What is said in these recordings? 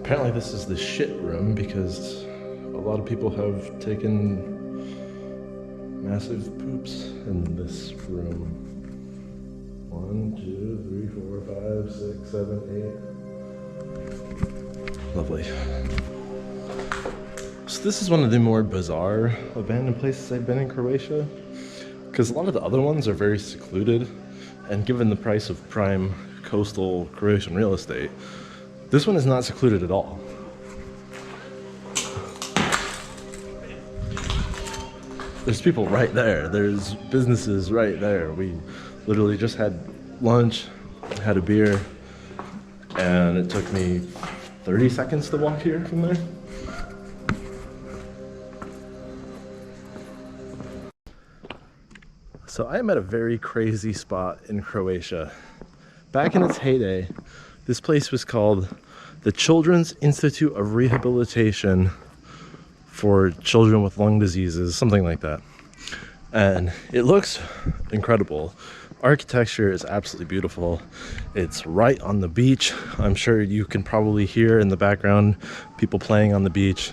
Apparently this is the shit room because a lot of people have taken massive poops in this room. 1, 2, 3, 4, 5, 6, 7, 8. Lovely. So this is one of the more bizarre abandoned places I've been in Croatia, because a lot of the other ones are very secluded, and given the price of prime coastal Croatian real estate, this one is not secluded at all. There's people right there. There's businesses right there. We literally just had lunch, had a beer, and it took me 30 seconds to walk here from there. So I am at a very crazy spot in Croatia. Back in its heyday, this place was called the Children's Institute of Rehabilitation for Children with Lung Diseases, something like that. And it looks incredible. Architecture is absolutely beautiful. It's right on the beach. I'm sure you can probably hear in the background people playing on the beach.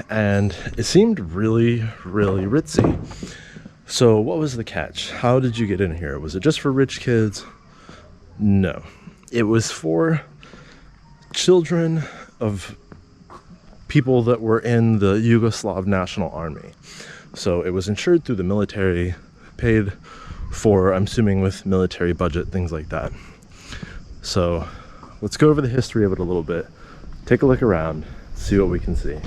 And it seemed really, really ritzy. So what was the catch? How did you get in here? Was it just for rich kids? No. It was for children of people that were in the Yugoslav National Army. So it was insured through the military, paid for, I'm assuming, with military budget, things like that. So let's go over the history of it a little bit, take a look around, see what we can see.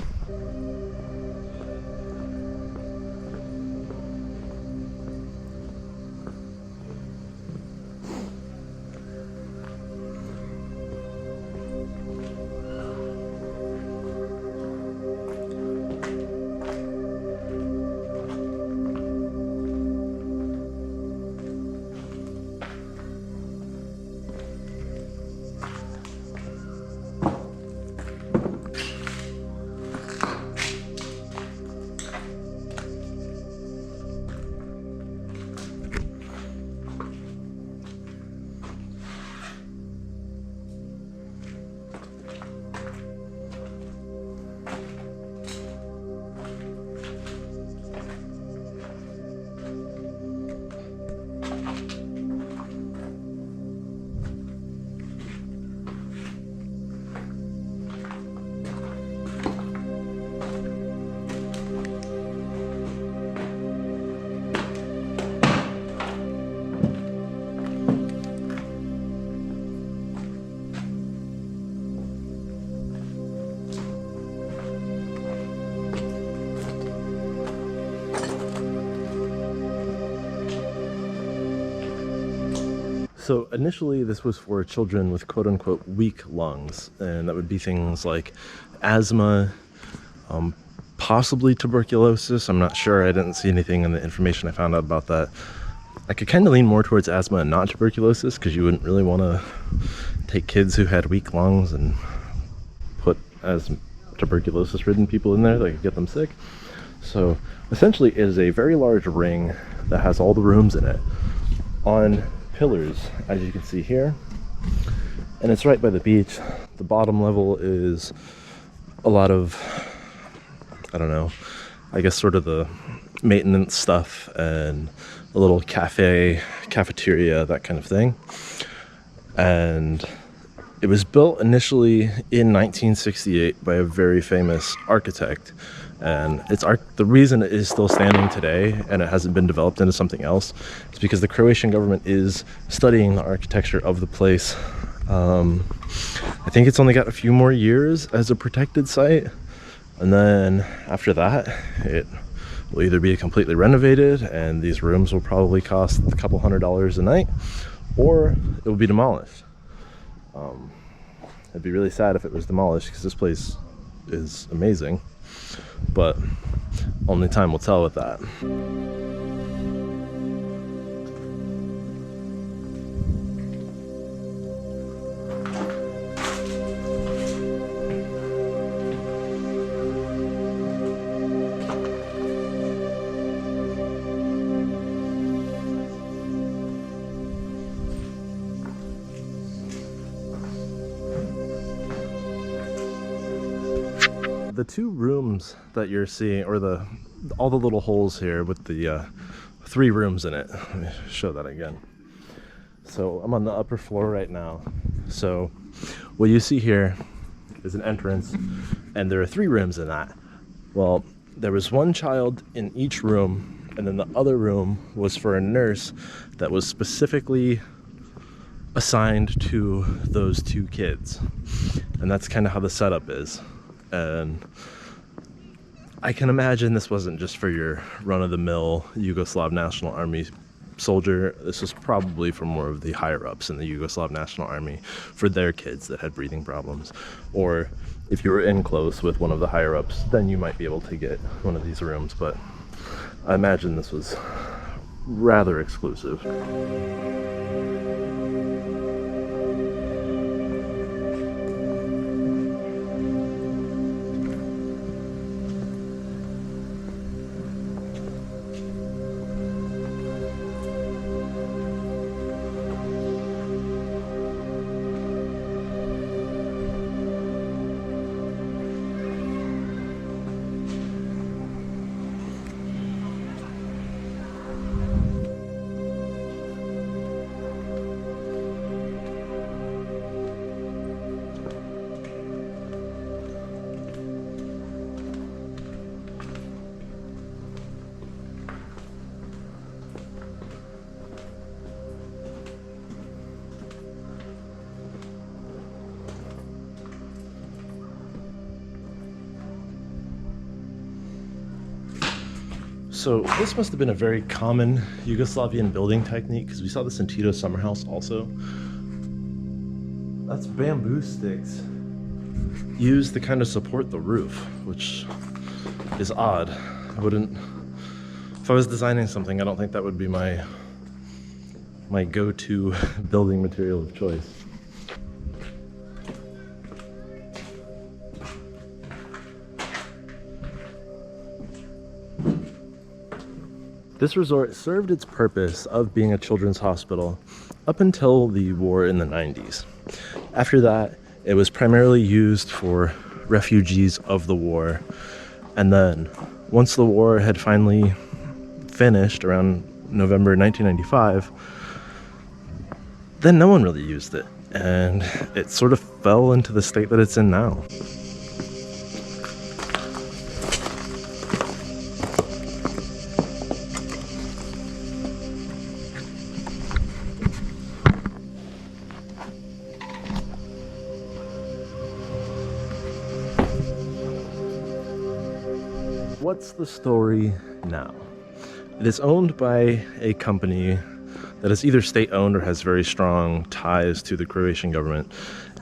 So initially this was for children with quote-unquote weak lungs, and that would be things like asthma, possibly tuberculosis. I'm not sure. I didn't see anything in the information I found out about that. I could kind of lean more towards asthma and not tuberculosis, because you wouldn't really want to take kids who had weak lungs and put as tuberculosis-ridden people in there that could get them sick. So essentially it is a very large ring that has all the rooms in it on pillars, as you can see here, and it's right by the beach. The bottom level is a lot of, I don't know, I guess sort of the maintenance stuff and a little cafeteria, that kind of thing. And it was built initially in 1968 by a very famous architect, and the reason it is still standing today and it hasn't been developed into something else is because the Croatian government is studying the architecture of the place. I think it's only got a few more years as a protected site, and then after that it will either be completely renovated and these rooms will probably cost a couple $100s a night, or it will be demolished. It'd be really sad if it was demolished, because this place is amazing, but only time will tell with that. the two rooms that you're seeing, or all the little holes here with the 3 rooms in it. Let me show that again. So I'm on the upper floor right now. So what you see here is an entrance, and there are 3 rooms in that. Well, there was 1 child in each room, and then the other room was for a nurse that was specifically assigned to those 2 kids. And that's kind of how the setup is. And I can imagine this wasn't just for your run-of-the-mill Yugoslav National Army soldier. This was probably for more of the higher-ups in the Yugoslav National Army, for their kids that had breathing problems. Or if you were in close with one of the higher-ups, then you might be able to get one of these rooms. But I imagine this was rather exclusive. So this must have been a very common Yugoslavian building technique, because we saw this in Tito's summer house also. That's bamboo sticks used to kind of support the roof, which is odd. I wouldn't, if I was designing something, I don't think that would be my go-to building material of choice. This resort served its purpose of being a children's hospital up until the war in the 90s. After that, it was primarily used for refugees of the war. And then, once the war had finally finished around November 1995, then no one really used it. And it sort of fell into the state that it's in now. What's the story now? It is owned by a company that is either state-owned or has very strong ties to the Croatian government.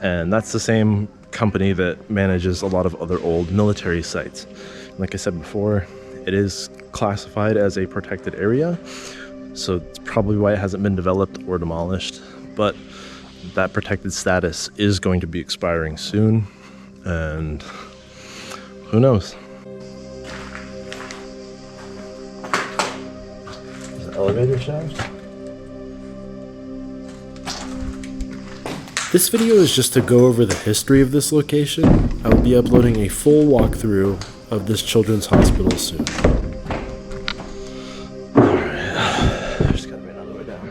And that's the same company that manages a lot of other old military sites. Like I said before, it is classified as a protected area, so it's probably why it hasn't been developed or demolished. But that protected status is going to be expiring soon, and who knows? Elevator shaft. This video is just to go over the history of this location. I will be uploading a full walkthrough of this children's hospital soon. Alright, there's gotta be another way down.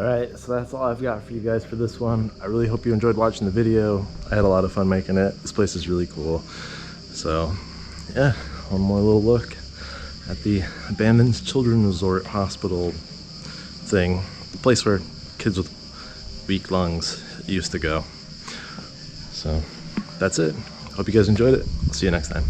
Alright, so that's all I've got for you guys for this one. I really hope you enjoyed watching the video. I had a lot of fun making it. This place is really cool. So, yeah, one more little look at the abandoned children's resort hospital thing. The place where kids with weak lungs used to go. So, that's it. Hope you guys enjoyed it. See you next time.